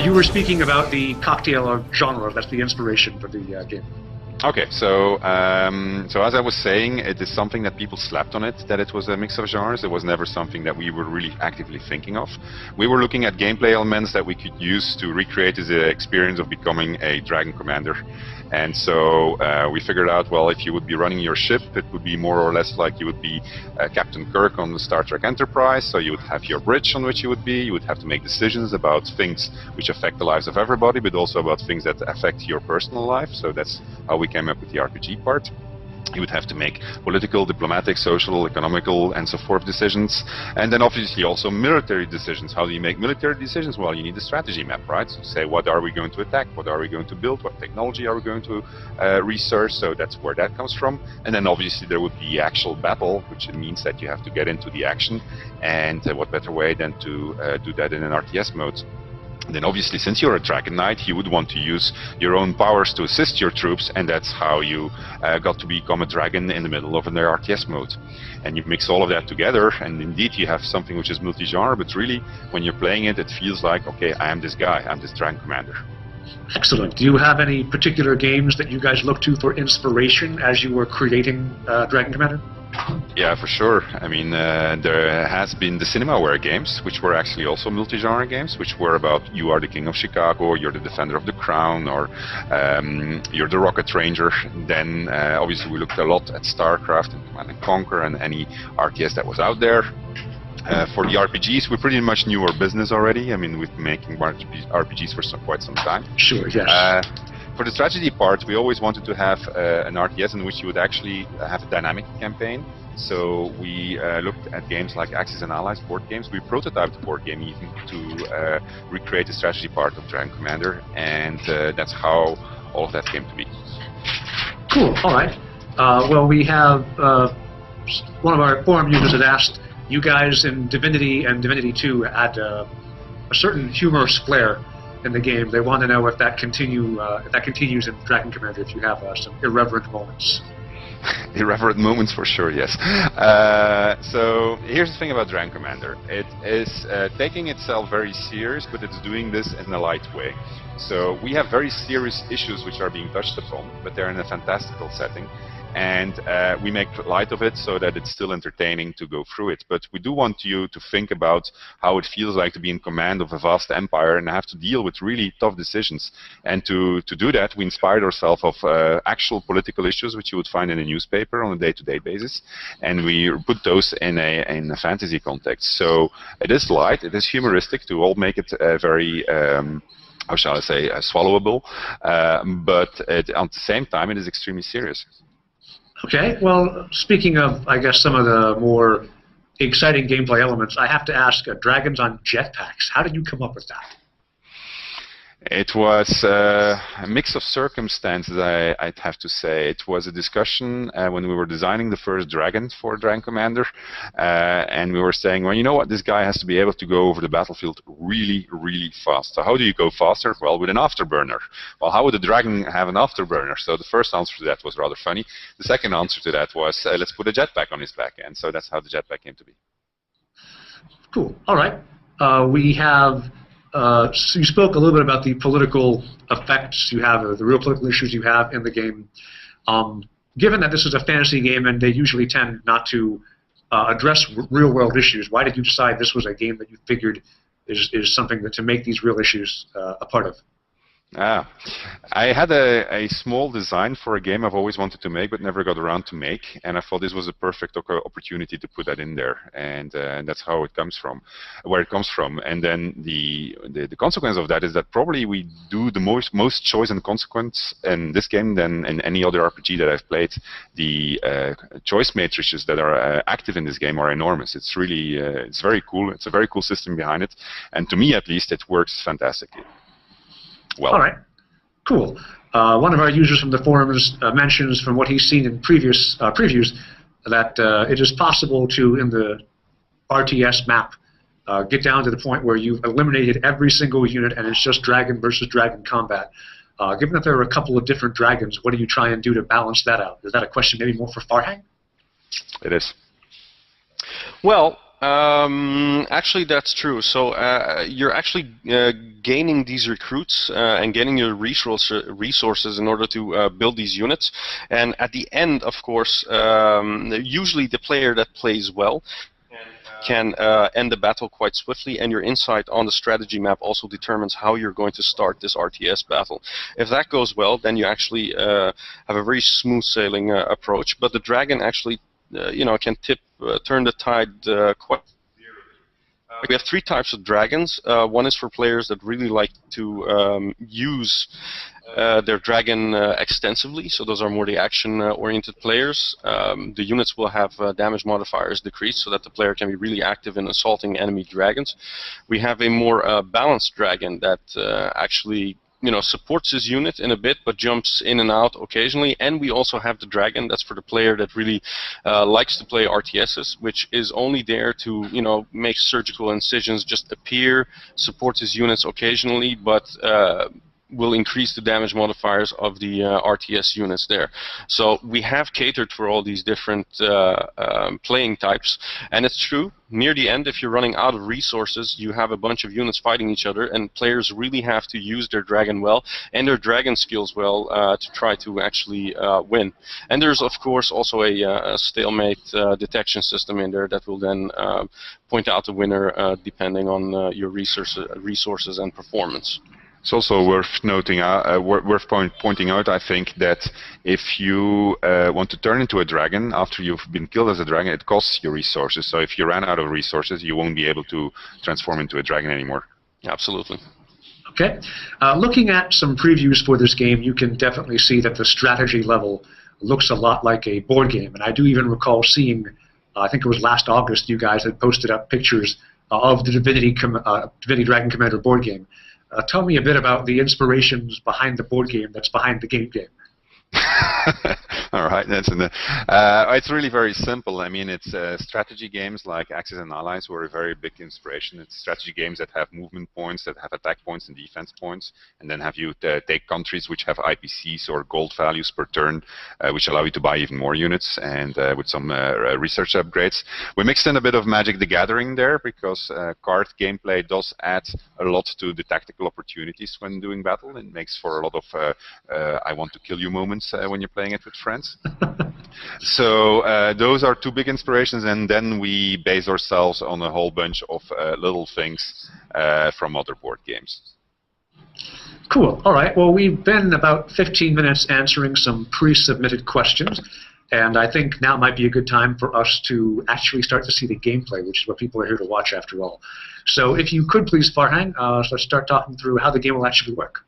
You were speaking about the cocktail genre. That's the inspiration for the game. Okay, so as I was saying, it is something that people slapped on it, that it was a mix of genres. It was never something that we were really actively thinking of. We were looking at gameplay elements that we could use to recreate the experience of becoming a Dragon Commander. And so we figured out, well, if you would be running your ship, it would be more or less like you would be Captain Kirk on the Star Trek Enterprise. So you would have your bridge on which you would be. You would have to make decisions about things which affect the lives of everybody, but also about things that affect your personal life. So that's how we came up with the RPG part. You would have to make political, diplomatic, social, economical, and so forth decisions. And then obviously also military decisions. How do you make military decisions? Well, you need a strategy map, right? So say, what are we going to attack? What are we going to build? What technology are we going to research? So that's where that comes from. And then obviously there would be actual battle, which means that you have to get into the action. And what better way than to do that in an RTS mode? Then obviously, since you're a Dragon Knight, you would want to use your own powers to assist your troops, and that's how you got to become a dragon in the middle of an RTS mode. And you mix all of that together, and indeed you have something which is multi-genre, but really, when you're playing it, it feels like, okay, I am this guy, I'm this Dragon Commander. Excellent. Do you have any particular games that you guys look to for inspiration as you were creating Dragon Commander? Yeah, for sure. I mean, there has been the Cinemaware games, which were actually also multi-genre games, which were about you are the king of Chicago, you're the defender of the crown, or you're the rocket ranger. Then obviously we looked a lot at StarCraft and Command & Conquer and any RTS that was out there. For the RPGs, we pretty much knew our business already. I mean, we've been making RPGs for quite some time. Sure, yes. For the strategy part, we always wanted to have an RTS in which you would actually have a dynamic campaign. So we looked at games like Axis and Allies board games. We prototyped the board game even to recreate the strategy part of Dragon Commander, and that's how all of that came to be. Cool, all right. Well, we have one of our forum users had asked, you guys in Divinity and Divinity 2 had a certain humorous flair in the game. They want to know if that continues in Dragon Commander, if you have some irreverent moments. Irreverent moments for sure, yes. So here's the thing about Dragon Commander. It is taking itself very serious, but it's doing this in a light way. So we have very serious issues which are being touched upon, but they're in a fantastical setting. And we make light of it so that it's still entertaining to go through it. But we do want you to think about how it feels like to be in command of a vast empire and have to deal with really tough decisions. And to do that, we inspired ourselves of actual political issues which you would find in a newspaper on a day-to-day basis. And we put those in a fantasy context. So it is light, it is humoristic to all make it very... how shall I say, swallowable, but at the same time it is extremely serious. Okay, well, speaking of, I guess, some of the more exciting gameplay elements, I have to ask, dragons on jetpacks, how did you come up with that? It was a mix of circumstances, I'd have to say. It was a discussion when we were designing the first dragon for Dragon Commander, and we were saying, well, you know what, this guy has to be able to go over the battlefield really, really fast. So how do you go faster? Well, with an afterburner. Well, how would a dragon have an afterburner? So the first answer to that was rather funny. The second answer to that was, let's put a jetpack on his back, and so that's how the jetpack came to be. Cool. All right. We have... so you spoke a little bit about the political effects you have, or the real political issues you have in the game. Given that this is a fantasy game and they usually tend not to address real-world issues, why did you decide this was a game that you figured is something that to make these real issues a part of? I had a small design for a game I've always wanted to make but never got around to make, and I thought this was a perfect opportunity to put that in there, and that's how it comes from, where it comes from. And then the consequence of that is that probably we do the most choice and consequence in this game than in any other RPG that I've played. The choice matrices that are active in this game are enormous. It's really it's very cool. It's a very cool system behind it, and to me at least it works fantastically. Well. All right, cool. One of our users from the forums mentions from what he's seen in previous previews that it is possible to, in the RTS map, get down to the point where you've eliminated every single unit and it's just dragon versus dragon combat. Given that there are a couple of different dragons, what do you try and do to balance that out? Is that a question maybe more for Farhang? It is. Well, Actually, that's true. So you're actually gaining these recruits and getting your resources in order to build these units. And at the end, of course, usually the player that plays well can end the battle quite swiftly, and your insight on the strategy map also determines how you're going to start this RTS battle. If that goes well, then you actually have a very smooth sailing approach. But the dragon actually, can turn the tide quite. We have three types of dragons. One is for players that really like to use their dragon extensively, so those are more the action-oriented players. The units will have damage modifiers decreased so that the player can be really active in assaulting enemy dragons. We have a more balanced dragon that actually supports his unit in a bit, but jumps in and out occasionally. And we also have the dragon that's for the player that really likes to play RTSs, which is only there to make surgical incisions, just appear, support his units occasionally, but will increase the damage modifiers of the RTS units there. So we have catered for all these different playing types, and it's true, near the end, if you're running out of resources, you have a bunch of units fighting each other, and players really have to use their dragon well and their dragon skills well to try to actually win. And there's of course also a stalemate detection system in there that will then point out the winner depending on your resources and performance. It's also worth noting, pointing out, I think, that if you want to turn into a dragon after you've been killed as a dragon, it costs you resources. So if you ran out of resources, you won't be able to transform into a dragon anymore. Absolutely. Okay. Looking at some previews for this game, you can definitely see that the strategy level looks a lot like a board game. And I do even recall seeing, I think it was last August, you guys had posted up pictures of the Divinity Dragon Commander board game. Tell me a bit about the inspirations behind the board game that's behind the game. All right, it's really very simple. I mean, it's strategy games like Axis and Allies were a very big inspiration. It's strategy games that have movement points, that have attack points and defense points, and then have you take countries which have IPCs or gold values per turn, which allow you to buy even more units, and with some research upgrades. We mixed in a bit of Magic the Gathering there, because card gameplay does add a lot to the tactical opportunities when doing battle. It makes for a lot of I want to kill you moments when you're playing it with friends. So those are two big inspirations, and then we base ourselves on a whole bunch of little things from other board games. Cool. All right. Well, we've been about 15 minutes answering some pre-submitted questions, and I think now might be a good time for us to actually start to see the gameplay, which is what people are here to watch after all. So if you could please, Farhang, let's start talking through how the game will actually work.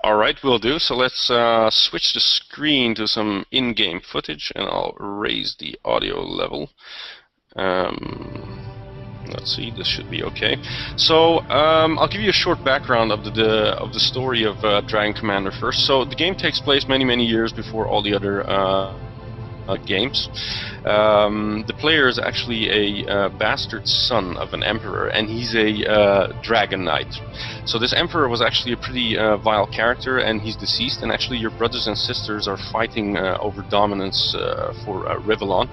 All right, will do. So let's switch the screen to some in-game footage, and I'll raise the audio level. Let's see, this should be okay. So I'll give you a short background of the story of Dragon Commander first. So the game takes place many years before all the other games. The player is actually a bastard son of an emperor, and he's a dragon knight. So this emperor was actually a pretty vile character, and he's deceased, and actually your brothers and sisters are fighting over dominance for Rivellon.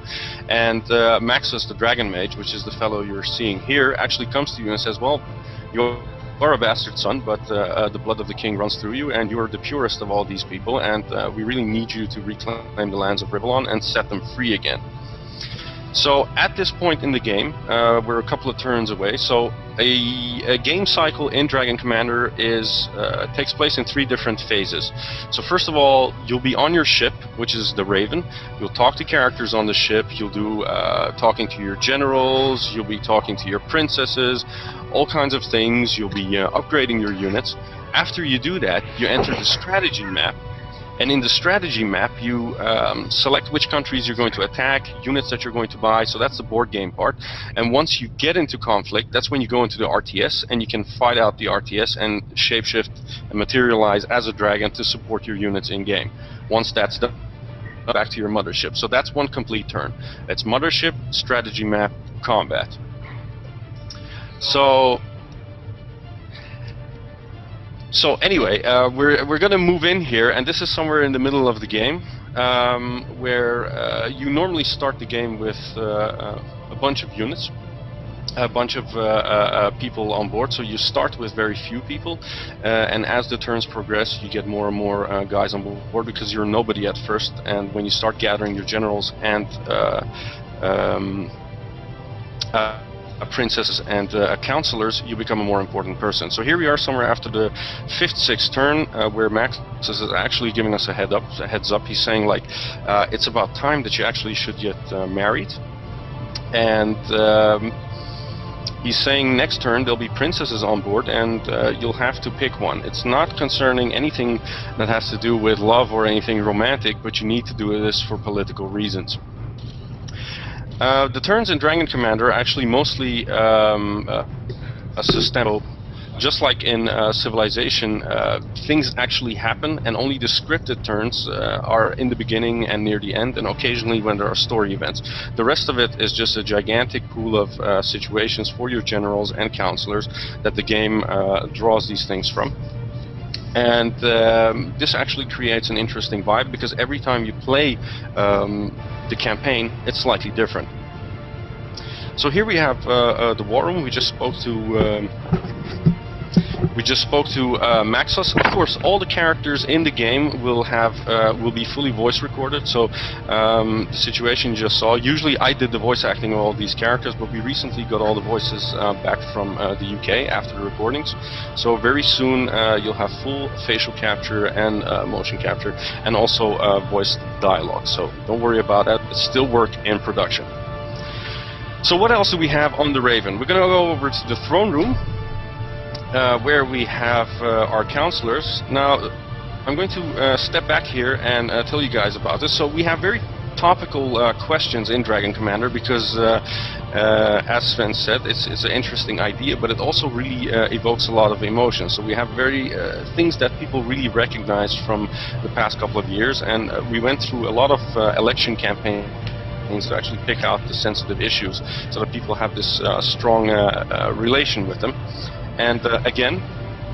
And Maxus, the dragon mage, which is the fellow you're seeing here, actually comes to you and says, well, you're a bastard son, but the blood of the king runs through you, and you're the purest of all these people, and we really need you to reclaim the lands of Rivellon and set them free again. So at this point in the game, we're a couple of turns away. So a game cycle in Dragon Commander takes place in 3 different phases. So first of all, you'll be on your ship, which is the Raven. You'll talk to characters on the ship. You'll do talking to your generals. You'll be talking to your princesses, all kinds of things. You'll be upgrading your units. After you do that, you enter the strategy map. And in the strategy map, you select which countries you're going to attack, units that you're going to buy, so that's the board game part. And once you get into conflict, that's when you go into the RTS, and you can fight out the RTS and shapeshift and materialize as a dragon to support your units in-game. Once that's done, back to your Mothership. So that's one complete turn. It's Mothership, strategy map, combat. So anyway, we're going to move in here, and this is somewhere in the middle of the game, where you normally start the game with a bunch of units. a bunch of people on board. So you start with very few people, and as the turns progress, you get more and more guys on board, because you're nobody at first. And when you start gathering your generals and princesses and counselors, you become a more important person. So here we are, somewhere after the 5th, 6th turn, where Max is actually giving us a heads up. He's saying, like, it's about time that you actually should get married. And he's saying next turn there'll be princesses on board, and you'll have to pick one. It's not concerning anything that has to do with love or anything romantic, but you need to do this for political reasons. The turns in Dragon Commander are actually mostly a system. Just like in Civilization, things actually happen, and only the scripted turns are in the beginning and near the end, and occasionally when there are story events. The rest of it is just a gigantic pool of situations for your generals and counselors that the game draws these things from. And this actually creates an interesting vibe, because every time you play the campaign, it's slightly different. So here we have the war room. We just spoke to Maxos. Of course, all the characters in the game will be fully voice recorded. So the situation you just saw. Usually, I did the voice acting of all these characters, but we recently got all the voices back from the UK after the recordings. So very soon you'll have full facial capture and motion capture, and also voice dialogue. So don't worry about that. It's still work in production. So what else do we have on the Raven? We're going to go over to the throne room, where we have our counselors. Now, I'm going to step back here and tell you guys about this. So we have very topical questions in Dragon Commander, because, as Sven said, it's an interesting idea, but it also really evokes a lot of emotion. So we have very things that people really recognize from the past couple of years, and we went through a lot of election campaigns to actually pick out the sensitive issues, so that people have this strong relation with them. And again,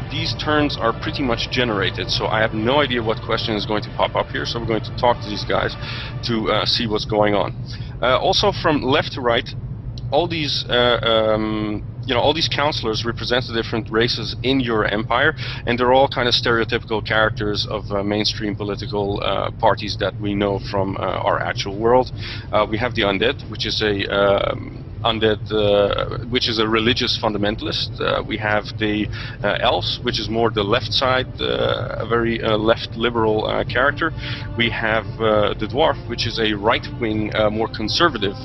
these turns are pretty much generated, so I have no idea what question is going to pop up here, so we're going to talk to these guys to see what's going on. Also, from left to right, all these all these counselors represent the different races in your empire, and they're all kind of stereotypical characters of mainstream political parties that we know from our actual world. We have the undead, which is a which is a religious fundamentalist. We have the elves, which is more the left side, a very left liberal character. We have the dwarf, which is a right-wing, more conservative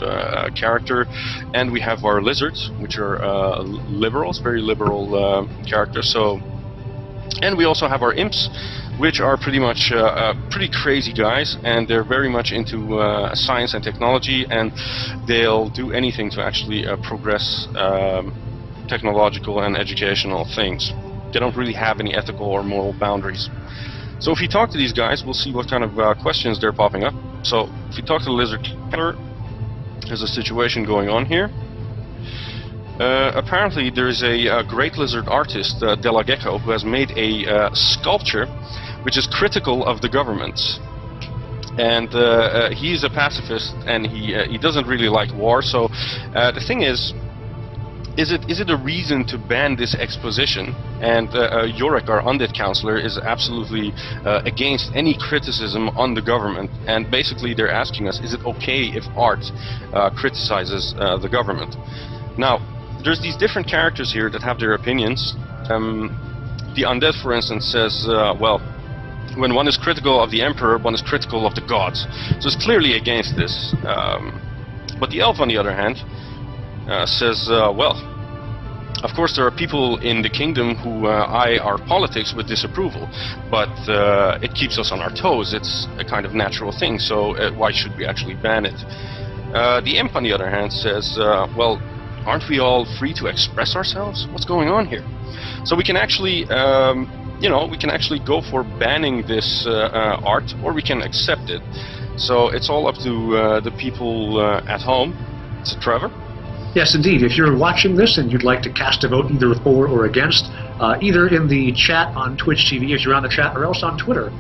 character, and we have our lizards, which are liberals, very liberal characters. So, and we also have our imps, which are pretty much pretty crazy guys, and they're very much into science and technology, and they'll do anything to actually progress technological and educational things. They don't really have any ethical or moral boundaries. So if you talk to these guys, we'll see what kind of questions they're popping up. So if you talk to the lizard killer, there's a situation going on here. Apparently there's a great lizard artist, Delagecko, who has made a sculpture which is critical of the government. And he's a pacifist, and he doesn't really like war. So the thing is it a reason to ban this exposition? And Yorick, our undead counselor, is absolutely against any criticism on the government. And basically they're asking us, is it okay if art criticizes the government? Now, there's these different characters here that have their opinions. The undead, for instance, says, well, when one is critical of the emperor, one is critical of the gods. So it's clearly against this. But the elf, on the other hand, says, well, of course there are people in the kingdom who eye our politics with disapproval, but it keeps us on our toes. It's a kind of natural thing, so why should we actually ban it? The imp, on the other hand, says, well, aren't we all free to express ourselves? What's going on here? So we can actually, we can actually go for banning this art, or we can accept it. So it's all up to the people at home. So Trevor? Yes, indeed. If you're watching this and you'd like to cast a vote either for or against, either in the chat on Twitch TV if you're on the chat, or else on Twitter,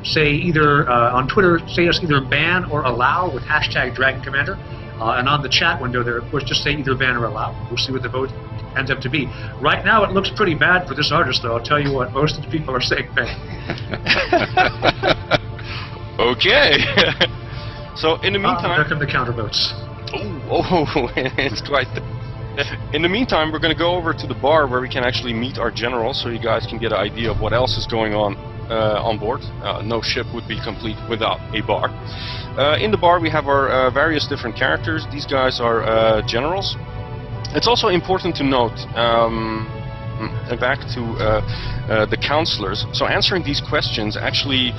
say either on Twitter, say us either ban or allow with hashtag Dragon Commander. And on the chat window there, of course, just say either ban or allow. We'll see what the vote ends up to be. Right now, it looks pretty bad for this artist, though. I'll tell you what, most of the people are saying ban. Okay. So in the meantime, there come the counter votes. Oh, it's quite. In the meantime, we're going to go over to the bar where we can actually meet our generals, so you guys can get an idea of what else is going on board. No ship would be complete without a bar. In the bar, we have our various different characters. These guys are generals. It's also important to note. Back to the counselors. So answering these questions actually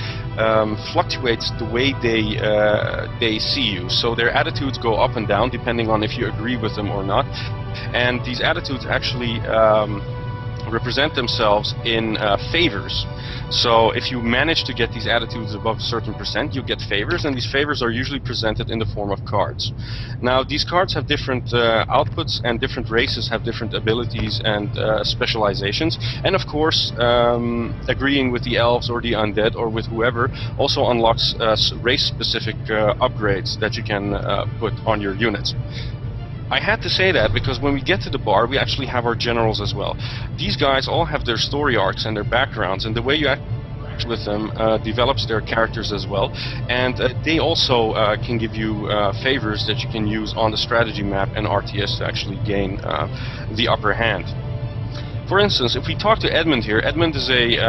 fluctuates the way they see you. So their attitudes go up and down depending on if you agree with them or not. And these attitudes actually represent themselves in favors. So if you manage to get these attitudes above a certain percent, you get favors, and these favors are usually presented in the form of cards. Now, these cards have different outputs, and different races have different abilities and specializations. And of course, agreeing with the elves or the undead or with whoever also unlocks race-specific upgrades that you can put on your units. I had to say that because when we get to the bar, we actually have our generals as well. These guys all have their story arcs and their backgrounds, and the way you act with them develops their characters as well. And they also can give you favors that you can use on the strategy map and RTS to actually gain the upper hand. For instance, if we talk to Edmund here, Edmund is a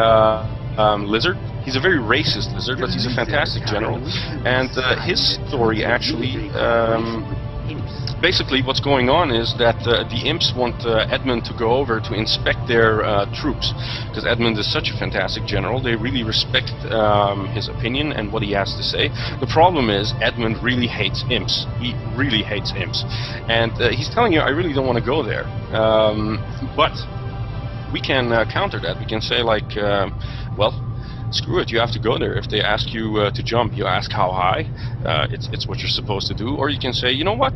lizard. He's a very racist lizard, but he's a fantastic general. And his story actually... basically, what's going on is that the imps want Edmund to go over to inspect their troops, because Edmund is such a fantastic general. They really respect his opinion and what he has to say. The problem is Edmund really hates imps. He really hates imps, and he's telling you, I really don't want to go there. But we can counter that. We can say like, well, screw it, you have to go there. If they ask you to jump, you ask how high. It's what you're supposed to do. Or you can say, you know what?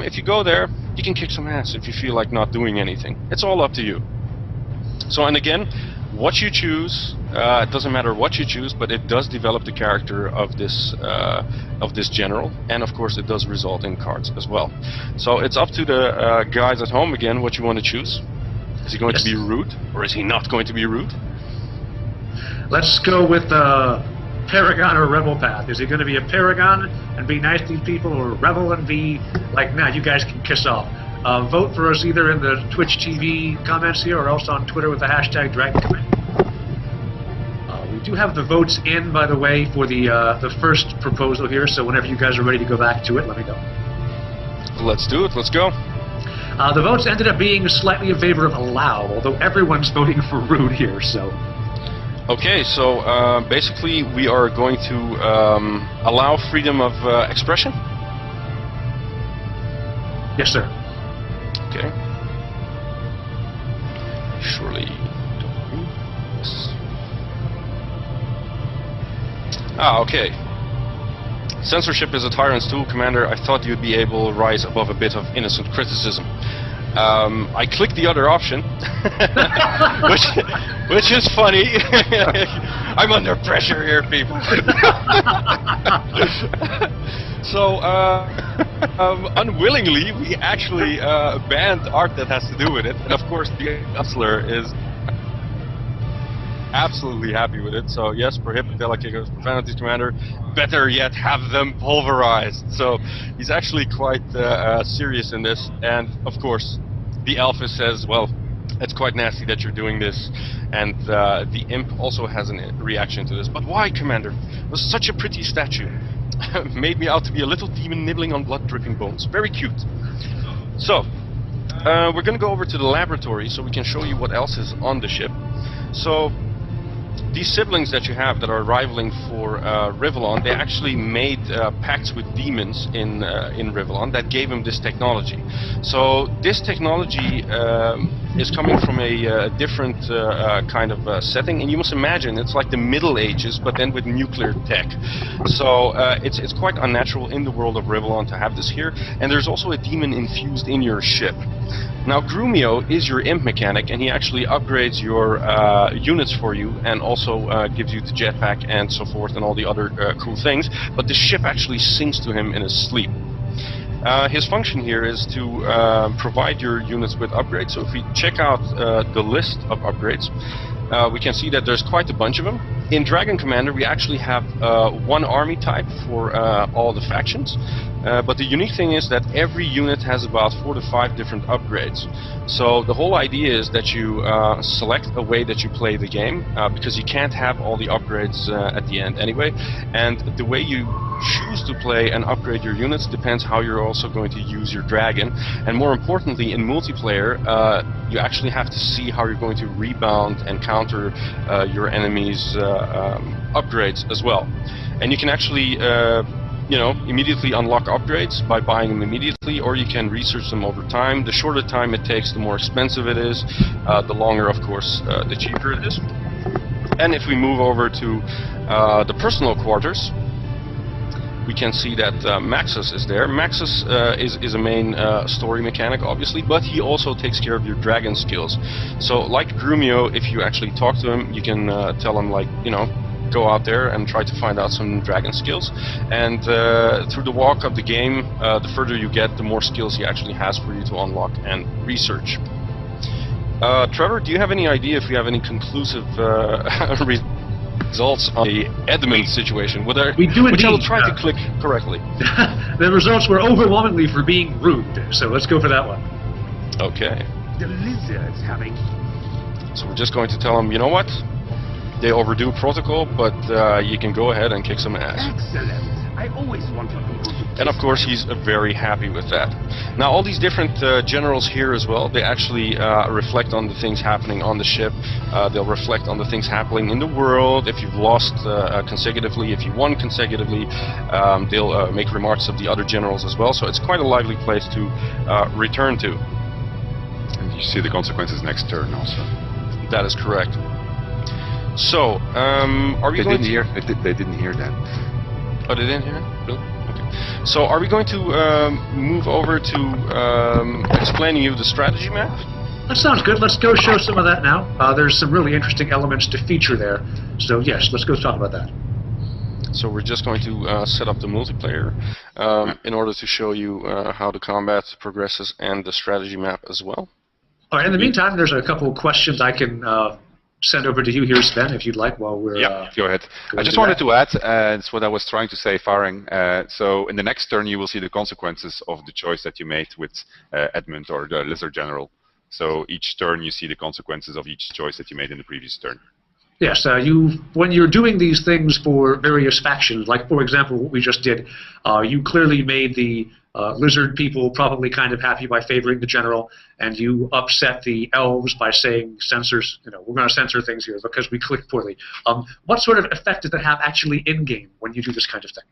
If you go there, you can kick some ass if you feel like not doing anything. It's all up to you. So, and again, what you choose, it doesn't matter what you choose, but it does develop the character of this general, and of course it does result in cards as well. So it's up to the guys at home again what you want to choose. Is he going to be rude, or is he not going to be rude? Let's go with Paragon or Rebel path. Is he going to be a Paragon and be nice to these people, or Rebel and be like, nah, you guys can kiss off? Vote for us either in the Twitch TV comments here or else on Twitter with the hashtag DragonCommand. We do have the votes in, by the way, for the first proposal here, so whenever you guys are ready to go back to it, let me know. Let's do it. Let's go. The votes ended up being slightly in favor of allow, although everyone's voting for rude here, so... Okay, so basically we are going to allow freedom of expression? Yes, sir. Okay. Surely. Ah, okay. Censorship is a tyrant's tool, Commander. I thought you'd be able to rise above a bit of innocent criticism. I clicked the other option, which is funny. I'm under pressure here, people. So, unwillingly, we actually banned art that has to do with it, and of course, the counselor is absolutely happy with it. So yes, prohibit delicate profanities, Commander. Better yet, have them pulverized. So he's actually quite serious in this. And of course, the Alpha says, well, it's quite nasty that you're doing this. And the Imp also has a reaction to this. But why, Commander? It was such a pretty statue. Made me out to be a little demon nibbling on blood-dripping bones. Very cute. So, we're going to go over to the laboratory so we can show you what else is on the ship. So, these siblings that you have that are rivaling for Rivellon, they actually made pacts with demons in Rivellon that gave them this technology. So this technology is coming from a different kind of setting, and you must imagine it's like the Middle Ages, but then with nuclear tech. So it's quite unnatural in the world of Rivellon to have this here, and there's also a demon infused in your ship. Now, Grumio is your imp mechanic, and he actually upgrades your units for you, and also gives you the jetpack and so forth, and all the other cool things. But the ship actually sinks to him in his sleep. His function here is to provide your units with upgrades. So if we check out the list of upgrades, we can see that there's quite a bunch of them. In Dragon Commander, we actually have one army type for all the factions. But the unique thing is that every unit has about 4 to 5 different upgrades. So the whole idea is that you select a way that you play the game, because you can't have all the upgrades at the end anyway. And the way you choose to play and upgrade your units depends how you're also going to use your dragon. And more importantly, in multiplayer, you actually have to see how you're going to rebound and counter your enemies' upgrades as well. And you can actually immediately unlock upgrades by buying them immediately, or you can research them over time. The shorter time it takes, the more expensive it is. The longer, of course, the cheaper it is. And if we move over to the personal quarters, we can see that Maxus is there. Maxus is a main story mechanic, obviously, but he also takes care of your dragon skills. So, like Grumio, if you actually talk to him, you can tell him, like, go out there and try to find out some dragon skills. And through the walk of the game, the further you get, the more skills he actually has for you to unlock and research. Trevor, do you have any idea if we have any conclusive results on the Edmund situation? We do indeed. Which I will try to click correctly. The results were overwhelmingly for being rude, so let's go for that one. Okay. The lizard's having... So we're just going to tell him, you know what? They overdo protocol, but you can go ahead and kick some ass. Excellent. I always wanted people to... And of course, he's very happy with that. Now, all these different generals here as well, they actually reflect on the things happening on the ship. They'll reflect on the things happening in the world. If you've lost consecutively, if you won consecutively, they'll make remarks of the other generals as well. So it's quite a lively place to return to. And you see the consequences next turn also. That is correct. So, are we going to... They didn't hear that. Oh, they didn't hear it? Really? Okay. So, are we going to move over to explaining you the strategy map? That sounds good. Let's go show some of that now. There's some really interesting elements to feature there. So, yes, let's go talk about that. So we're just going to set up the multiplayer in order to show you how the combat progresses and the strategy map as well. All right, in the meantime, there's a couple of questions I can send over to you here, Sven, if you'd like, while we're... Yeah, go ahead. I just wanted to add, it's what I was trying to say, Faring. So in the next turn, you will see the consequences of the choice that you made with Edmund or the Lizard General. So each turn, you see the consequences of each choice that you made in the previous turn. Yes, when you're doing these things for various factions, like, for example, what we just did, you clearly made the lizard people probably kind of happy by favoring the general, and you upset the elves by saying censors, we're going to censor things here because we clicked poorly. What sort of effect does that have actually in-game when you do this kind of thing?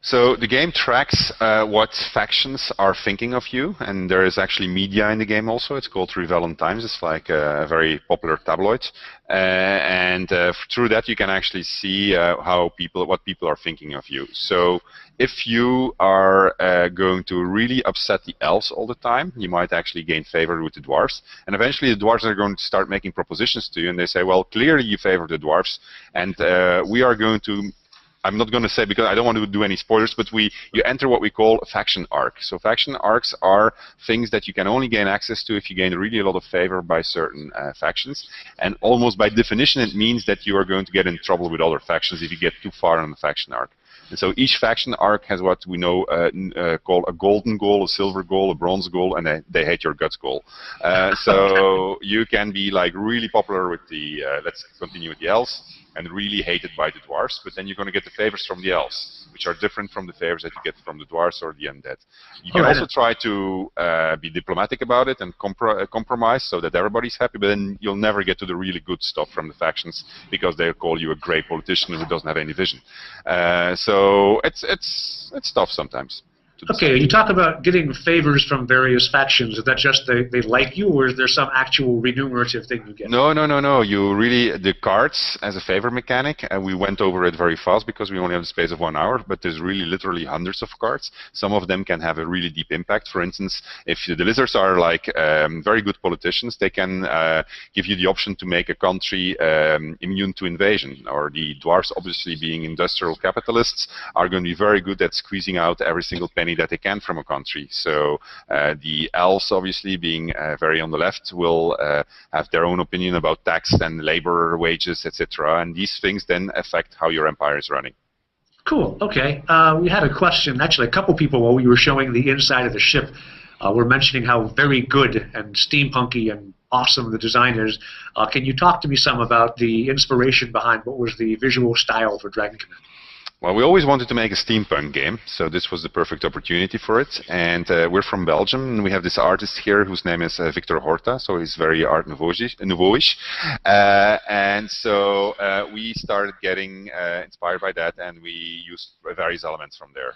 So the game tracks what factions are thinking of you, and there is actually media in the game also. It's called Revellant Times. It's like a very popular tabloid, and through that you can actually see what people are thinking of you. So if you are going to really upset the elves all the time, you might actually gain favor with the dwarves, and eventually the dwarves are going to start making propositions to you, and they say, well, clearly you favor the dwarves, and we are going to... I'm not going to say because I don't want to do any spoilers, but you enter what we call a faction arc. So faction arcs are things that you can only gain access to if you gain really a lot of favor by certain factions. And almost by definition, it means that you are going to get in trouble with other factions if you get too far on the faction arc. And so each faction arc has what we know call a golden goal, a silver goal, a bronze goal, and they hate your guts goal. So you can be like really popular with the, let's continue with the elves, and really hated by the dwarves, but then you're going to get the favors from the elves, which are different from the favors that you get from the dwarves or the undead. You can also try to be diplomatic about it and compromise so that everybody's happy, but then you'll never get to the really good stuff from the factions because they'll call you a great politician who doesn't have any vision. So it's tough sometimes. Okay, you talk about getting favors from various factions. Is that just they like you, or is there some actual remunerative thing you get? No. You really, the cards as a favor mechanic, and we went over it very fast because we only have the space of 1 hour, but there's really literally hundreds of cards. Some of them can have a really deep impact. For instance, if the lizards are like very good politicians, they can give you the option to make a country immune to invasion. Or the dwarves, obviously being industrial capitalists, are going to be very good at squeezing out every single penny any that they can from a country. So the elves, obviously being very on the left, will have their own opinion about tax and labor wages, etc. And these things then affect how your empire is running. Cool. Okay. We had a question. Actually, a couple people while we were showing the inside of the ship were mentioning how very good and steampunky and awesome the design is. Can you talk to me some about the inspiration behind what was the visual style for Dragon Command? Well, we always wanted to make a steampunk game, so this was the perfect opportunity for it. And we're from Belgium, and we have this artist here whose name is Victor Horta, so he's very Art Nouveau-ish. And so we started getting inspired by that, and we used various elements from there.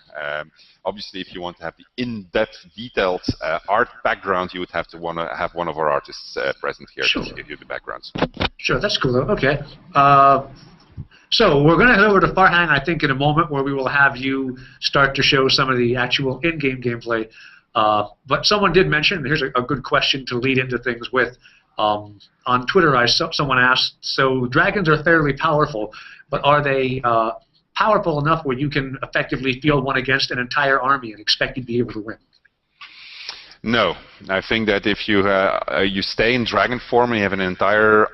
Obviously, if you want to have the in-depth, detailed art background, you would have to have one of our artists present here to give you the backgrounds. Sure, that's cool, though. Okay. So we're going to head over to Farhang, I think, in a moment, where we will have you start to show some of the actual in-game gameplay. But someone did mention, and here's a good question to lead into things with. On Twitter, someone asked, so dragons are fairly powerful, but are they powerful enough where you can effectively field one against an entire army and expect you to be able to win? No, I think that if you stay in dragon form and you have an entire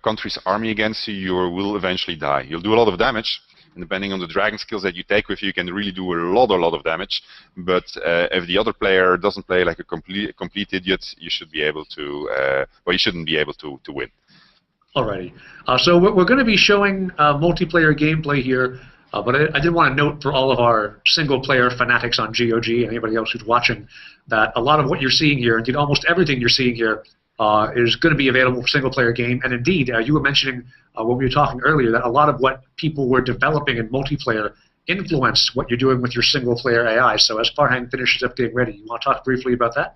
country's army against you, you will eventually die. You'll do a lot of damage, and depending on the dragon skills that you take with you, you can really do a lot of damage. But if the other player doesn't play like a complete idiot, you should be able to, well, you shouldn't be able to win. Alrighty. So we're going to be showing multiplayer gameplay here. But I did want to note for all of our single-player fanatics on GOG and anybody else who's watching that a lot of what you're seeing here, indeed almost everything you're seeing here, is going to be available for single-player game. And indeed, you were mentioning when we were talking earlier that a lot of what people were developing in multiplayer influenced what you're doing with your single-player AI. So as Farhang finishes up getting ready, you want to talk briefly about that?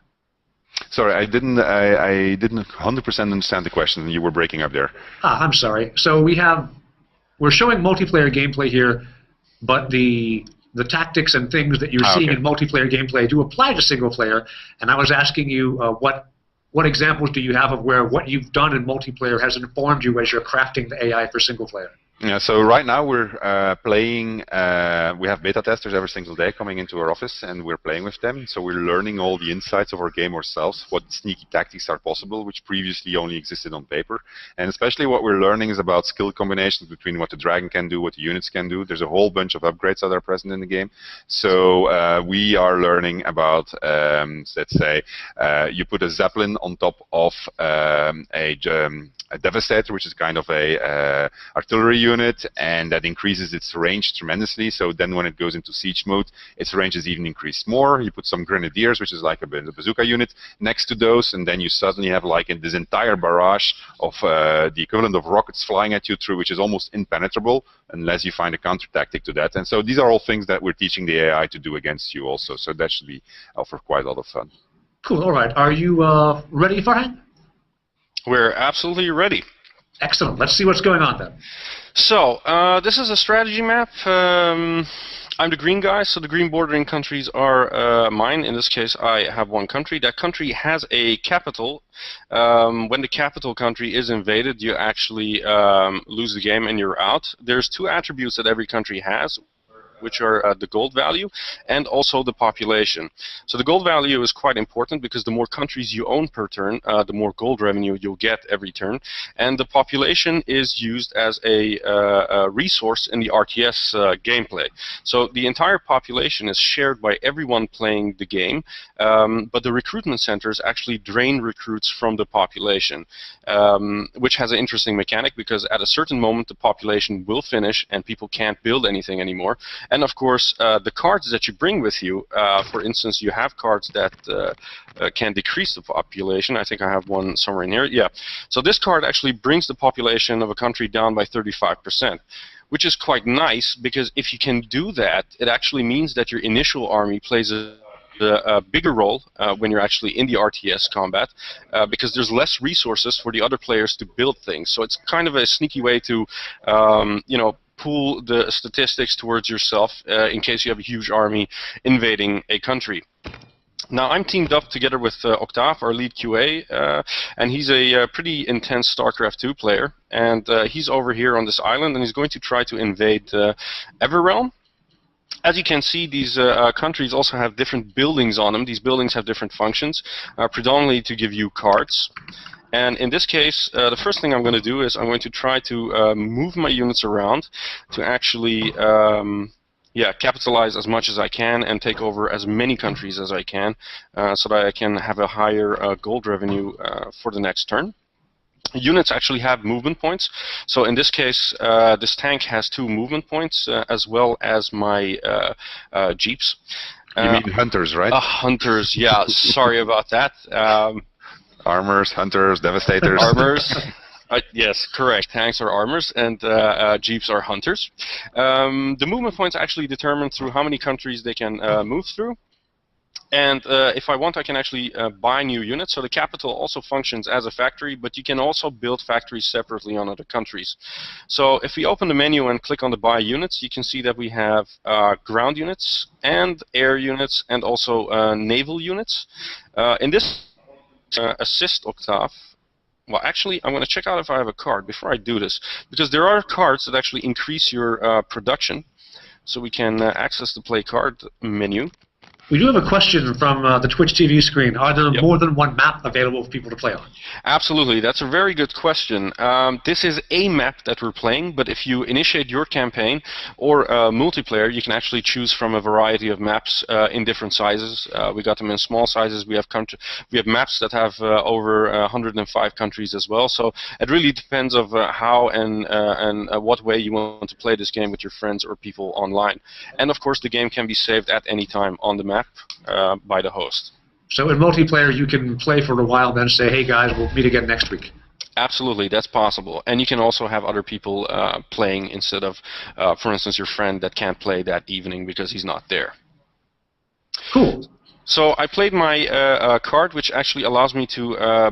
Sorry, I didn't 100% understand the question. You were breaking up there. I'm sorry. So we're showing multiplayer gameplay here, but the tactics and things that you're seeing in multiplayer gameplay do apply to single player. And I was asking you what examples do you have of where what you've done in multiplayer has informed you as you're crafting the AI for single player? Yeah, so right now we're playing, we have beta testers every single day coming into our office, and we're playing with them. So we're learning all the insights of our game ourselves, what sneaky tactics are possible, which previously only existed on paper. And especially what we're learning is about skill combinations between what the dragon can do, what the units can do. There's a whole bunch of upgrades that are present in the game. So we are learning about, let's say, you put a Zeppelin on top of a Devastator, which is kind of a artillery unit, and that increases its range tremendously. So then when it goes into siege mode, its range is even increased more. You put some grenadiers, which is like a bazooka unit, next to those, and then you suddenly have like this entire barrage of the equivalent of rockets flying at you through, which is almost impenetrable unless you find a counter tactic to that. And so these are all things that we're teaching the AI to do against you also. So that should be offer quite a lot of fun. Cool. All right. Are you ready, Farhang? We're absolutely ready. Excellent. Let's see what's going on then. So, this is a strategy map. I'm the green guy, so the green bordering countries are mine. In this case, I have one country. That country has a capital. When the capital country is invaded, you actually lose the game and you're out. There's two attributes that every country has, which are the gold value and also the population. So the gold value is quite important because the more countries you own per turn, the more gold revenue you'll get every turn. And the population is used as a resource in the RTS gameplay. So the entire population is shared by everyone playing the game, but the recruitment centers actually drain recruits from the population, which has an interesting mechanic because at a certain moment the population will finish and people can't build anything anymore. And of course, the cards that you bring with you, for instance, you have cards that can decrease the population. I think I have one somewhere in here. Yeah. So this card actually brings the population of a country down by 35%, which is quite nice because if you can do that, it actually means that your initial army plays a bigger role when you're actually in the RTS combat because there's less resources for the other players to build things. So it's kind of a sneaky way to, you know, pool the statistics towards yourself in case you have a huge army invading a country. Now I'm teamed up together with Octave, our lead QA, and he's a pretty intense StarCraft 2 player, and he's over here on this island and he's going to try to invade Everrealm. As you can see, these countries also have different buildings on them. These buildings have different functions, predominantly to give you cards. And in this case, the first thing I'm going to do is I'm going to try to move my units around to actually capitalize as much as I can and take over as many countries as I can so that I can have a higher gold revenue for the next turn. Units actually have movement points. So in this case, this tank has 2 movement points as well as my jeeps. You mean hunters, right? Hunters, yeah. Sorry about that. Armors, hunters, devastators. Armors. Yes, correct. Tanks are armors, and jeeps are hunters. The movement points are actually determined through how many countries they can move through. And if I want, I can actually buy new units. So the capital also functions as a factory, but you can also build factories separately on other countries. So if we open the menu and click on the buy units, you can see that we have ground units and air units and also naval units. In this assist Octave, well, actually, I'm going to check out if I have a card before I do this, because there are cards that actually increase your production. So we can access the play card menu. We do have a question from the Twitch TV screen. Are there more than one map available for people to play on? Absolutely. That's a very good question. This is a map that we're playing, but if you initiate your campaign or multiplayer, you can actually choose from a variety of maps in different sizes. We got them in small sizes. We have maps that have over 105 countries as well. So it really depends of how and what way you want to play this game with your friends or people online. And of course, the game can be saved at any time on the map by the host. So in multiplayer, you can play for a while, then say, "Hey guys, we'll meet again next week." Absolutely, that's possible. And you can also have other people playing instead of, for instance, your friend that can't play that evening because he's not there. Cool. So I played my card, which actually allows me to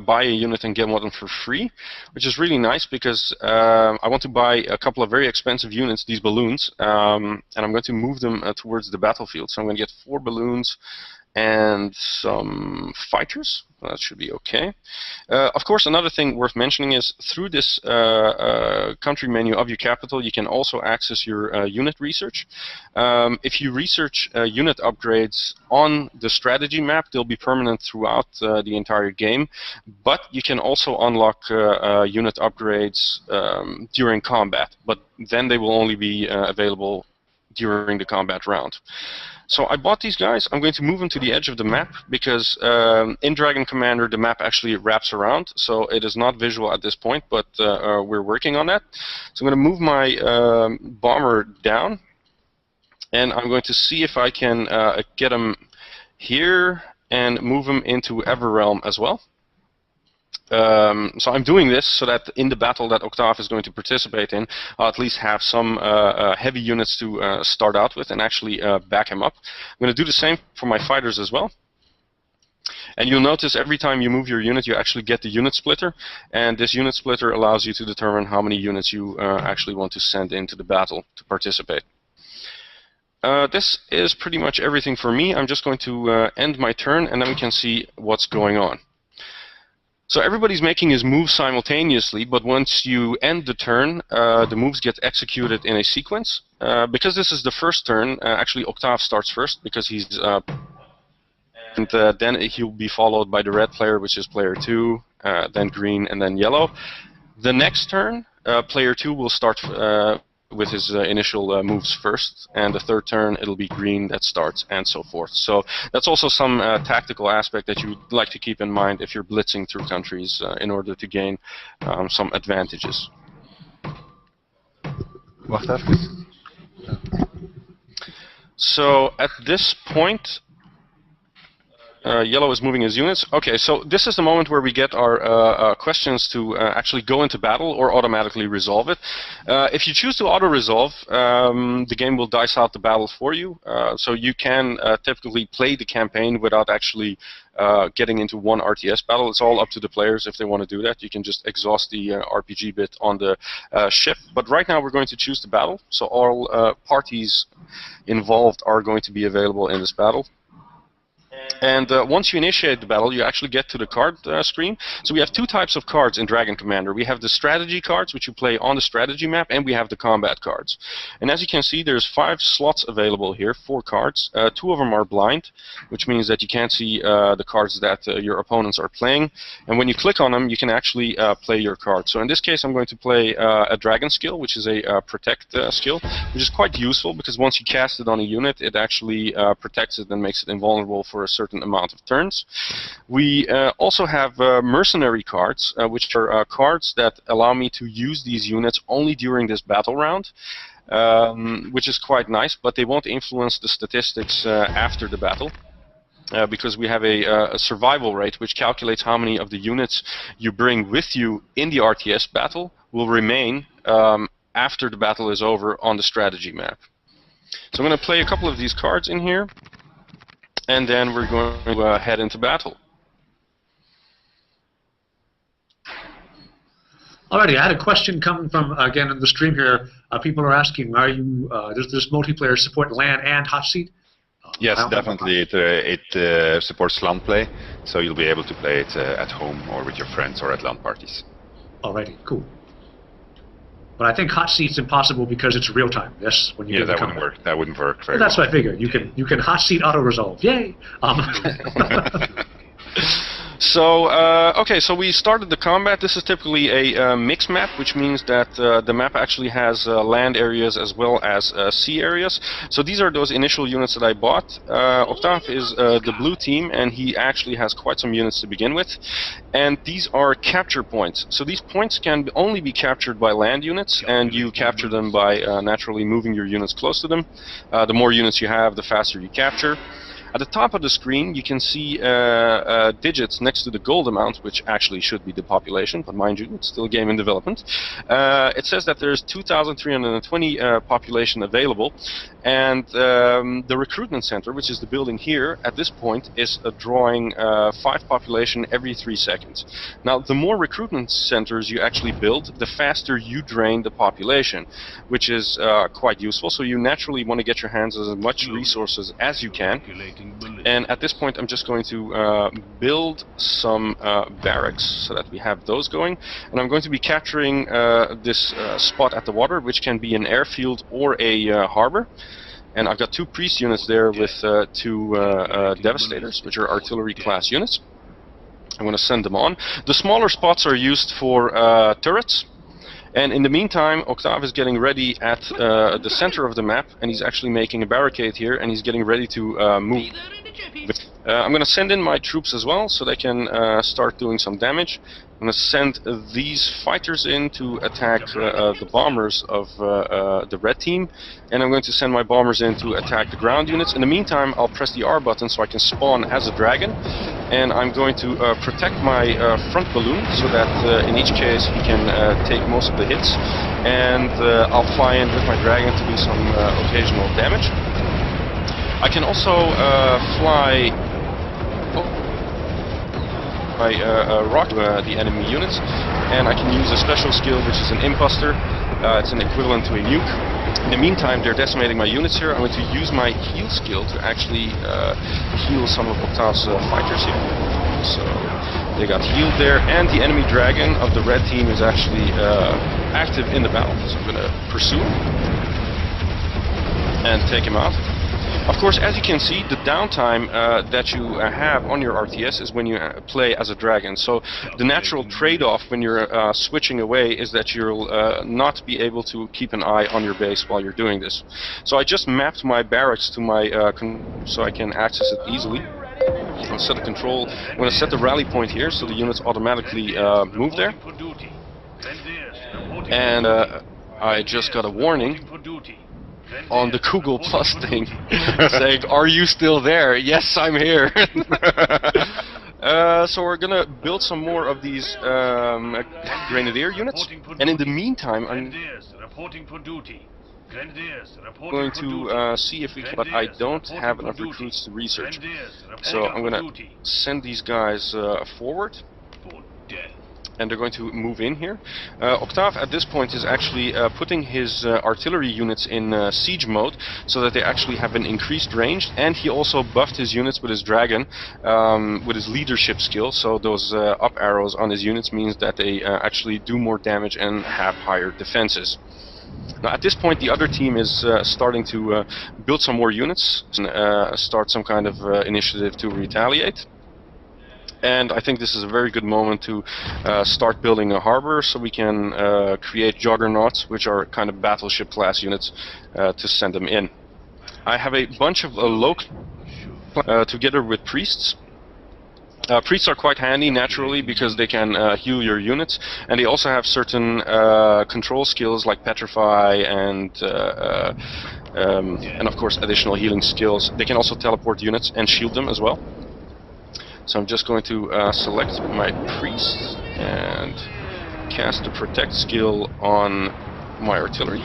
buy a unit and get one for free, which is really nice because I want to buy a couple of very expensive units, these balloons, and I'm going to move them towards the battlefield. So I'm going to get 4 balloons and some fighters. That should be okay. Of course, another thing worth mentioning is through this country menu of your capital, you can also access your unit research. If you research unit upgrades on the strategy map, they'll be permanent throughout the entire game, but you can also unlock unit upgrades during combat, but then they will only be available during the combat round. So I bought these guys. I'm going to move them to the edge of the map because in Dragon Commander the map actually wraps around, so it is not visual at this point, but we're working on that. So I'm going to move my bomber down, and I'm going to see if I can get him here and move him into Everrealm as well. So I'm doing this so that in the battle that Octave is going to participate in, I'll at least have some heavy units to start out with and actually back him up. I'm going to do the same for my fighters as well. And you'll notice every time you move your unit, you actually get the unit splitter, and this unit splitter allows you to determine how many units you actually want to send into the battle to participate. This is pretty much everything for me. I'm just going to end my turn, and then we can see what's going on. So everybody's making his moves simultaneously, but once you end the turn, the moves get executed in a sequence. Because this is the first turn, actually Octave starts first because he's... and then he'll be followed by the red player, which is player 2, then green, and then yellow. The next turn, player 2 will start with his initial moves first, and the third turn it'll be green that starts, and so forth. So that's also some tactical aspect that you'd like to keep in mind if you're blitzing through countries in order to gain some advantages. Wacht even. So at this point, yellow is moving his units. Okay, so this is the moment where we get our questions to actually go into battle or automatically resolve it. If you choose to auto-resolve, the game will dice out the battle for you. So you can typically play the campaign without actually getting into one RTS battle. It's all up to the players if they want to do that. You can just exhaust the RPG bit on the ship. But right now we're going to choose the battle. So all parties involved are going to be available in this battle. And once you initiate the battle, you actually get to the card screen. So we have two types of cards in Dragon Commander. We have the strategy cards, which you play on the strategy map, and we have the combat cards. And as you can see, there's 5 slots available here, 4 cards. 2 of them are blind, which means that you can't see the cards that your opponents are playing. And when you click on them, you can actually play your card. So in this case, I'm going to play a Dragon skill, which is a Protect skill, which is quite useful because once you cast it on a unit, it actually protects it and makes it invulnerable for a certain amount of turns. We also have mercenary cards, which are cards that allow me to use these units only during this battle round, which is quite nice, but they won't influence the statistics after the battle. Because we have a survival rate which calculates how many of the units you bring with you in the RTS battle will remain after the battle is over on the strategy map. So I'm going to play a couple of these cards in here, and then we're going to head into battle. Alrighty, I had a question coming from, again, in the stream here. People are asking, are you, does this multiplayer support LAN and hot seat? Yes, definitely. It supports LAN play, so you'll be able to play it at home or with your friends or at LAN parties. Alrighty, cool. But I think hot seat's impossible because it's real time. Yes, when you that wouldn't work. That wouldn't work very that's well. what I figured. You can hot seat auto resolve. Yay! So, okay, so we started the combat. This is typically a mixed map, which means that the map actually has land areas as well as sea areas. So these are those initial units that I bought. Octave is the blue team, and he actually has quite some units to begin with. And these are capture points. So these points can only be captured by land units, and you capture them by naturally moving your units close to them. The more units you have, the faster you capture. At the top of the screen, you can see digits next to the gold amount, which actually should be the population, but mind you, it's still a game in development. It says that there's 2,320 population available, and the recruitment center, which is the building here, at this point is drawing 5 population every 3 seconds. Now, the more recruitment centers you actually build, the faster you drain the population, which is quite useful. So you naturally want to get your hands on as much resources as you can. And at this point, I'm just going to build some barracks so that we have those going. And I'm going to be capturing this spot at the water, which can be an airfield or a harbor. And I've got 2 priest units there with 2 devastators, which are artillery class units. I'm going to send them on. The smaller spots are used for turrets. And in the meantime, Octave is getting ready at the center of the map, and he's actually making a barricade here, and he's getting ready to move. I'm going to send in my troops as well, so they can start doing some damage. I'm going to send these fighters in to attack the bombers of the red team, and I'm going to send my bombers in to attack the ground units. In the meantime, I'll press the R button so I can spawn as a dragon, and I'm going to protect my front balloon so that in each case he can take most of the hits, and I'll fly in with my dragon to do some occasional damage. I can also fly rock the enemy units, and I can use a special skill which is an imposter. It's an equivalent to a nuke. In the meantime, they're decimating my units here. I'm going to use my heal skill to actually heal some of Octave's fighters here. So they got healed there, and the enemy dragon of the red team is actually active in the battle. So I'm going to pursue him and take him out. Of course, as you can see, the downtime that you have on your RTS is when you play as a dragon. So the natural trade-off when you're switching away is that you'll not be able to keep an eye on your base while you're doing this. So I just mapped my barracks to my so I can access it easily. I'll set the control. I'm going to set the rally point here so the units automatically move there. And I just got a warning on the Google Plus thing saying, "Are you still there?" Yes, I'm here. So we're gonna build some more of these grenadier units, and in the meantime I'm going to see if we can, but I don't have enough recruits to research. So I'm gonna send these guys forward. and they're going to move in here. Octave at this point is actually putting his artillery units in siege mode so that they actually have an increased range, and he also buffed his units with his dragon with his leadership skill, so those up arrows on his units means that they actually do more damage and have higher defenses. Now at this point the other team is starting to build some more units and start some kind of initiative to retaliate. And I think this is a very good moment to start building a harbor so we can create juggernauts, which are kind of battleship class units, to send them in. I have a bunch of local together with priests. Priests are quite handy naturally because they can heal your units, and they also have certain control skills like petrify and of course additional healing skills. They can also teleport units and shield them as well. So I'm just going to select my priest and cast the protect skill on my artillery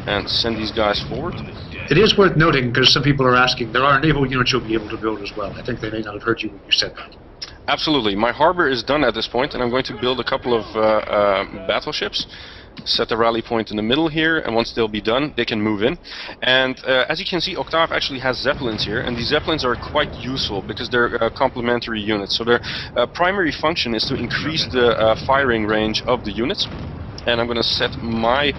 and send these guys forward. It is worth noting, because some people are asking, there are naval units you'll be able to build as well. I think they may not have heard you when you said that. Absolutely. My harbor is done at this point, and I'm going to build a couple of battleships. Set the rally point in the middle here, and once they'll be done, they can move in. And as you can see, Octave actually has zeppelins here, and these zeppelins are quite useful because they're complementary units. So their primary function is to increase the firing range of the units. And I'm going to set my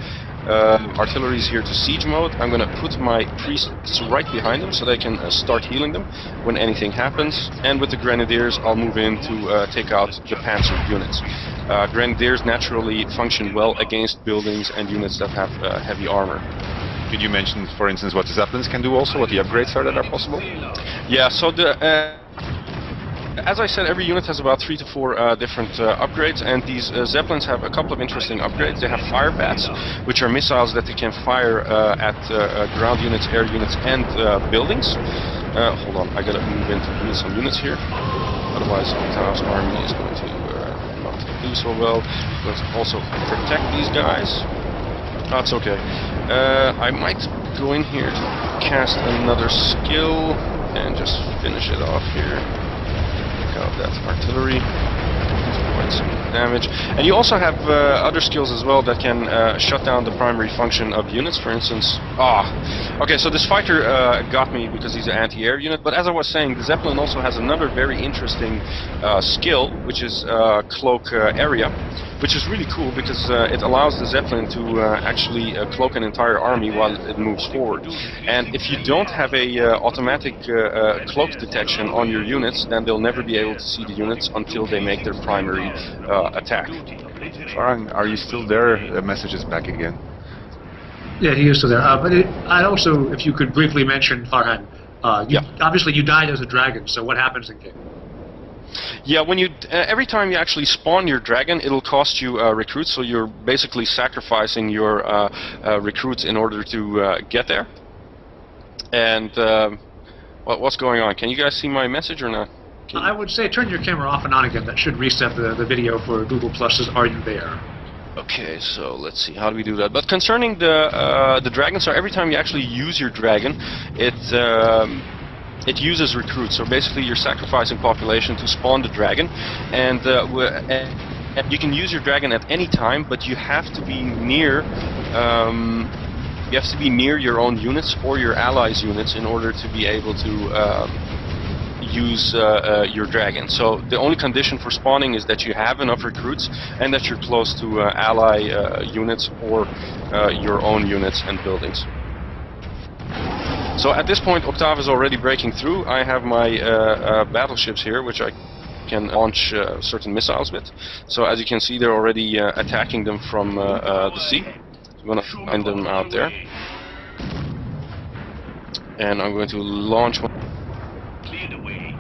artilleries here to siege mode. I'm going to put my priests right behind them so they can start healing them when anything happens. And with the grenadiers, I'll move in to take out the panzer units. Grenadiers naturally function well against buildings and units that have heavy armor. Could you mention, for instance, what the Zeppelins can do also, what the upgrades are that are possible? Yeah, so as I said, every unit has about 3 to 4 different upgrades, and these Zeppelins have a couple of interesting upgrades. They have fire bats, which are missiles that they can fire at ground units, air units, and buildings. Hold on, I gotta move in to build some units here. Otherwise, Octave's army is going to not do so well. Let's also protect these guys. That's okay. I might go in here to cast another skill and just finish it off here. Out that artillery, quite some damage, and you also have other skills as well that can shut down the primary function of units. For instance, okay, so this fighter got me because he's an anti-air unit. But as I was saying, the Zeppelin also has another very interesting skill, which is cloak area, which is really cool because it allows the Zeppelin to actually cloak an entire army while it moves forward. And if you don't have a automatic cloak detection on your units, then they'll never be able to see the units until they make their primary attack. Farhan, are you still there? The message is back again. Yeah, he is still there. But I also, if you could briefly mention, Farhan, obviously you died as a dragon, so what happens in game? Yeah, when you every time you actually spawn your dragon, it'll cost you recruits, so you're basically sacrificing your recruits in order to get there. And what's going on? Can you guys see my message or not? I would say turn your camera off and on again. That should reset the video for Google Plus's Are You There? Okay, so let's see, how do we do that? But concerning the dragon, so every time you actually use your dragon, it uses recruits. So basically you're sacrificing population to spawn the dragon, and you can use your dragon at any time, but you have to be near your own units or your allies' units in order to be able to use your dragon. So the only condition for spawning is that you have enough recruits and that you're close to ally units or your own units and buildings. So at this point, Octave is already breaking through. I have my battleships here, which I can launch certain missiles with. So as you can see, they're already attacking them from the sea. I'm going to find them out there. And I'm going to launch one. Clear the way.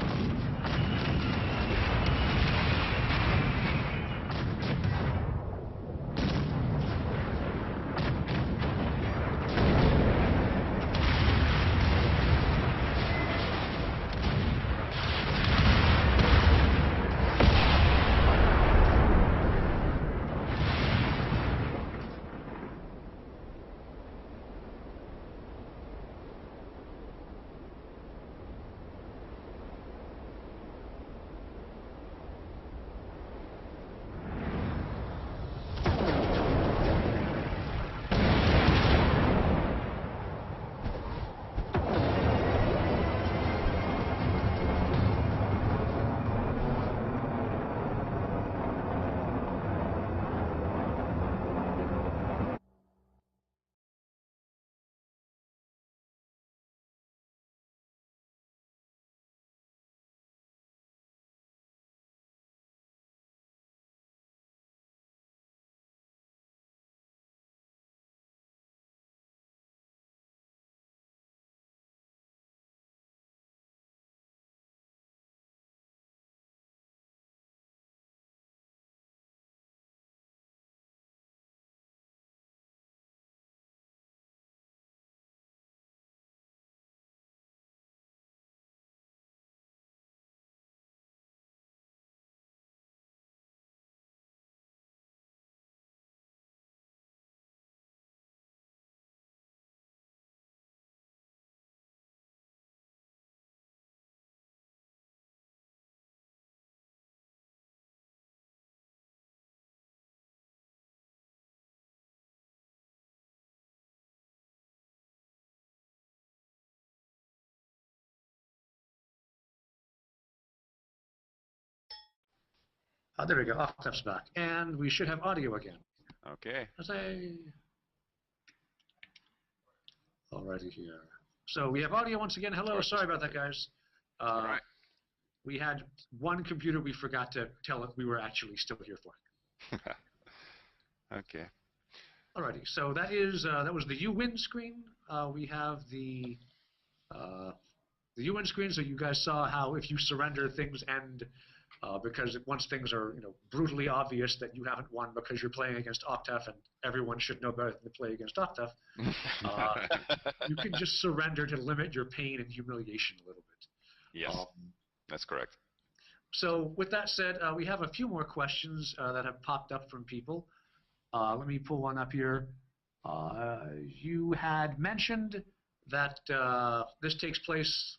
There we go. Octave's back. And we should have audio again. Okay. Alrighty here. So we have audio once again. Hello. Sorry about that, guys. All right. We had one computer we forgot to tell it we were actually still here for. Okay. Alrighty. So that was the you win screen. We have the UN screen, so you guys saw how if you surrender, things end, because once things are brutally obvious that you haven't won because you're playing against Octave, and everyone should know better than to play against Octave, you can just surrender to limit your pain and humiliation a little bit. Yes, that's correct. So with that said, we have a few more questions that have popped up from people. Let me pull one up here. You had mentioned that this takes place,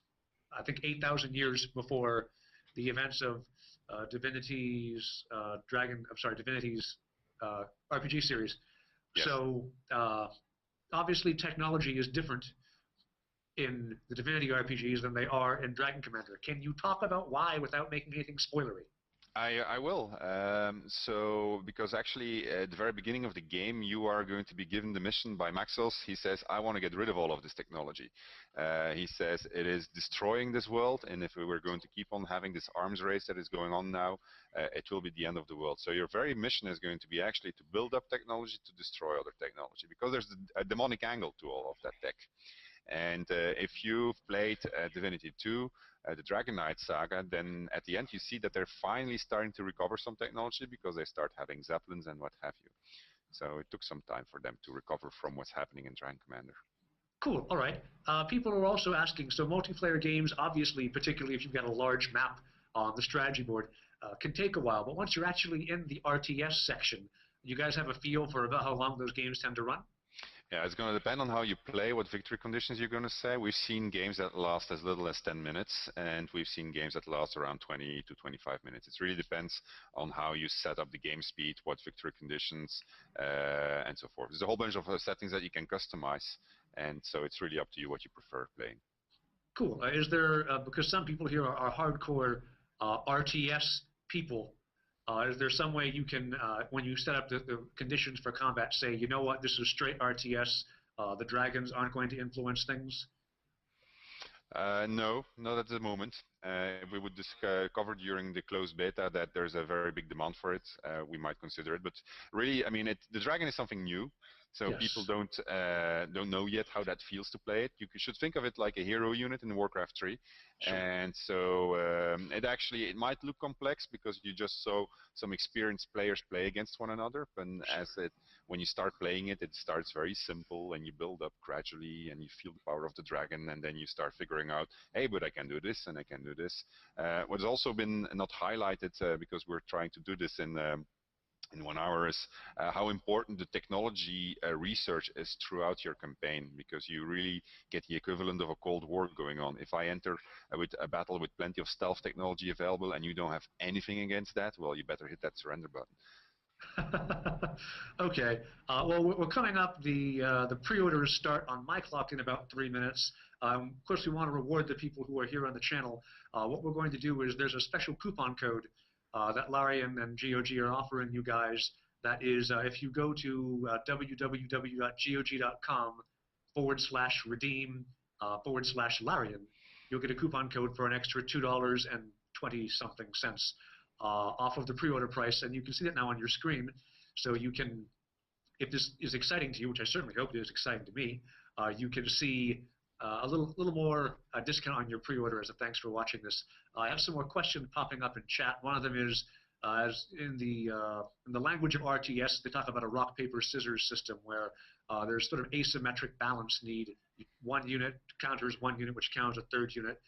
I think, 8,000 years before the events of Divinity's Divinity's RPG series. Yes. So obviously, technology is different in the Divinity RPGs than they are in Dragon Commander. Can you talk about why without making anything spoilery? I will. So, because actually at the very beginning of the game, you are going to be given the mission by Maxos. He says, I want to get rid of all of this technology. He says it is destroying this world, and if we were going to keep on having this arms race that is going on now, it will be the end of the world. So your very mission is going to be actually to build up technology to destroy other technology, because there's a demonic angle to all of that tech. And if you've played Divinity 2, the Dragon Knight saga, then at the end you see that they're finally starting to recover some technology because they start having Zeppelins and what have you. So it took some time for them to recover from what's happening in Dragon Commander. Cool. All right. People are also asking, so multiplayer games, obviously, particularly if you've got a large map on the strategy board, can take a while. But once you're actually in the RTS section, you guys have a feel for about how long those games tend to run? Yeah, it's going to depend on how you play, what victory conditions you're going to say. We've seen games that last as little as 10 minutes, and we've seen games that last around 20 to 25 minutes. It really depends on how you set up the game speed, what victory conditions, and so forth. There's a whole bunch of settings that you can customize, and so it's really up to you what you prefer playing. Cool. Is there, because some people here are hardcore RTS people, is there some way you can, when you set up the conditions for combat, say, you know what, this is straight RTS, the dragons aren't going to influence things? No, not at the moment. We would discover during the closed beta that there's a very big demand for it. We might consider it, but really, I mean, the dragon is something new, so yes. People don't know yet how that feels to play it. You should think of it like a hero unit in Warcraft 3, sure. And so it might look complex because you just saw some experienced players play against one another, but when you start playing it, it starts very simple, and you build up gradually, and you feel the power of the dragon, and then you start figuring out, hey, but I can do this, and I can do this. What's also been not highlighted because we're trying to do this in 1 hour is how important the technology research is throughout your campaign, because you really get the equivalent of a Cold War going on. If I enter with a battle with plenty of stealth technology available and you don't have anything against that, well, you better hit that surrender button. Okay. Well, we're coming up. The pre-orders start on my clock in about 3 minutes. Of course, we want to reward the people who are here on the channel. What we're going to do is there's a special coupon code that Larian and GOG are offering you guys. That is, if you go to www.gog.com/redeem/Larian, you'll get a coupon code for an extra $2.20-something off of the pre-order price, and you can see that now on your screen. So you can, if this is exciting to you, which I certainly hope it is exciting to me, you can see a little more discount on your pre-order as a thanks for watching this. I have some more questions popping up in chat. One of them is, as in the language of RTS, they talk about a rock, paper, scissors system where there's sort of asymmetric balance need. One unit counters one unit, which counters a third unit.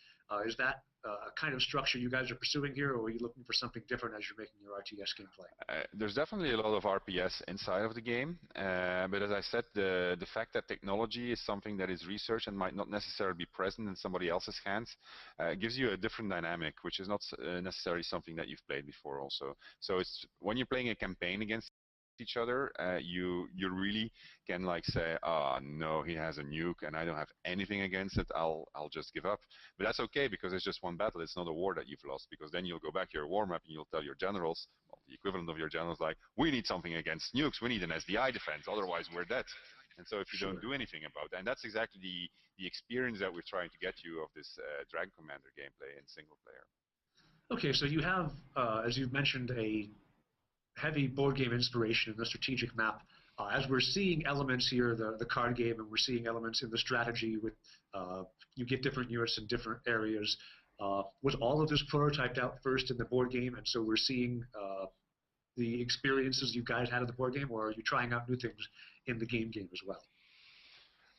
Is that a kind of structure you guys are pursuing here, or are you looking for something different as you're making your RTS gameplay? There's definitely a lot of RPS inside of the game, but as I said, the fact that technology is something that is researched and might not necessarily be present in somebody else's hands gives you a different dynamic, which is not necessarily something that you've played before also. So it's when you're playing a campaign against each other, you really can like say, oh no, he has a nuke and I don't have anything against it. I'll just give up. But that's okay because it's just one battle. It's not a war that you've lost, because then you'll go back to your war map and you'll tell your generals, well, the equivalent of your generals, like, we need something against nukes. We need an SDI defense. Otherwise, we're dead. And so if you don't do anything about that, and that's exactly the experience that we're trying to get you of this Dragon Commander gameplay in single player. Okay, so you have, as you've mentioned, a heavy board game inspiration in the strategic map. As we're seeing elements here, the card game, and we're seeing elements in the strategy with you get different units in different areas. Was all of this prototyped out first in the board game, and so we're seeing the experiences you guys had in the board game, or are you trying out new things in the game as well?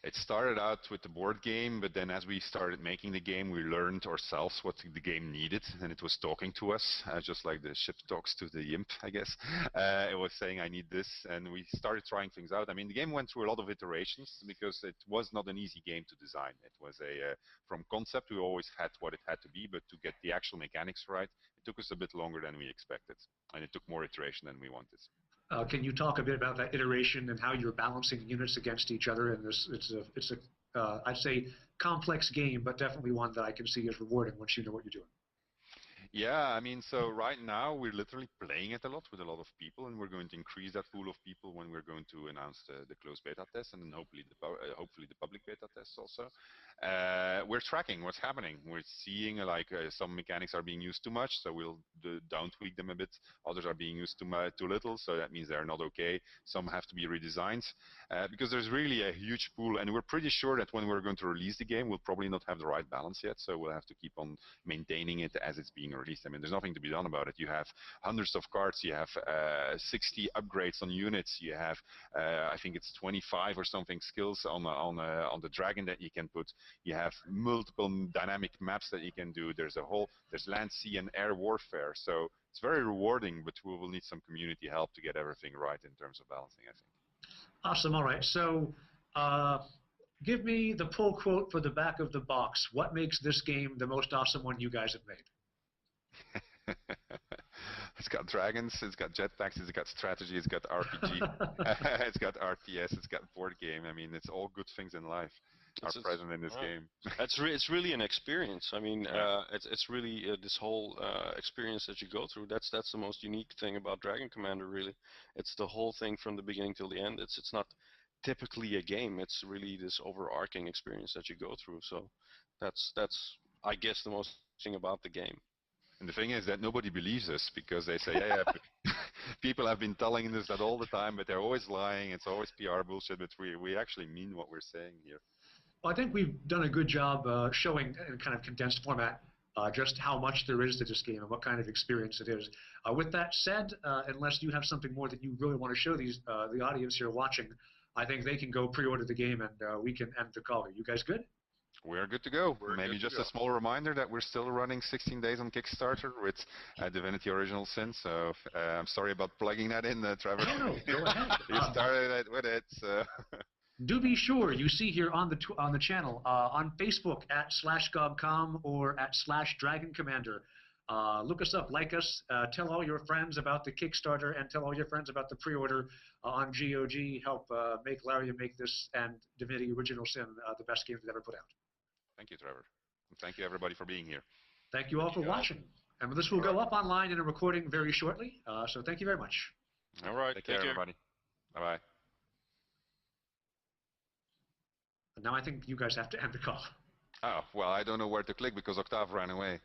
It started out with the board game, but then as we started making the game, we learned ourselves what the game needed, and it was talking to us, just like the ship talks to the imp, I guess. It was saying, I need this, and we started trying things out. I mean, the game went through a lot of iterations because it was not an easy game to design. It was from concept, we always had what it had to be, but to get the actual mechanics right, it took us a bit longer than we expected, and it took more iteration than we wanted. Can you talk a bit about that iteration and how you're balancing units against each other? And it's a I'd say complex game, but definitely one that I can see as rewarding once you know what you're doing. Yeah, I mean, so right now we're literally playing it a lot with a lot of people, and we're going to increase that pool of people when we're going to announce the closed beta test, and then hopefully the public beta test also. We're tracking what's happening. We're seeing some mechanics are being used too much, so we'll down tweak them a bit. Others are being used too little, so that means they're not okay. Some have to be redesigned because there's really a huge pool, and we're pretty sure that when we're going to release the game, we'll probably not have the right balance yet, so we'll have to keep on maintaining it as it's being released. I mean, there's nothing to be done about it. You have hundreds of cards, you have 60 upgrades on units, you have I think it's 25 or something skills on the dragon that you can put. You have multiple dynamic maps that you can do. There's land, sea, and air warfare. So it's very rewarding, but we will need some community help to get everything right in terms of balancing, I think. Awesome. All right. So give me the pull quote for the back of the box. What makes this game the most awesome one you guys have made? It's got dragons, it's got jetpacks, it's got strategy, it's got RPG, it's got RTS, it's got board game. I mean, it's all good things in life are present in this game. It's really an experience. I mean, it's really this whole experience that you go through. That's the most unique thing about Dragon Commander. Really, it's the whole thing from the beginning till the end. It's not typically a game. It's really this overarching experience that you go through. So that's I guess the most thing about the game. And the thing is that nobody believes us because they say, yeah, people have been telling us that all the time, but they're always lying. It's always PR bullshit, but we actually mean what we're saying here. Well, I think we've done a good job showing in kind of condensed format just how much there is to this game and what kind of experience it is. With that said, unless you have something more that you really want to show the audience here watching, I think they can go pre-order the game and we can end the call. Are you guys good? We're good to go. Maybe just a small reminder that we're still running 16 days on Kickstarter with Divinity Original Sin. So I'm sorry about plugging that in, Trevor. No, go ahead. You started with it. So. Do be sure you see here on the channel on Facebook at /GobCom or at /Dragon Commander. Look us up, like us, tell all your friends about the Kickstarter, and tell all your friends about the pre-order on GOG. Help make Larry make this and Divinity Original Sin the best game they've ever put out. Thank you, Trevor. And thank you, everybody, for being here. Thank you all for watching. And this will go up online in a recording very shortly. So thank you very much. All right. Take care, everybody. Bye-bye. And now I think you guys have to end the call. Oh, well, I don't know where to click because Octave ran away.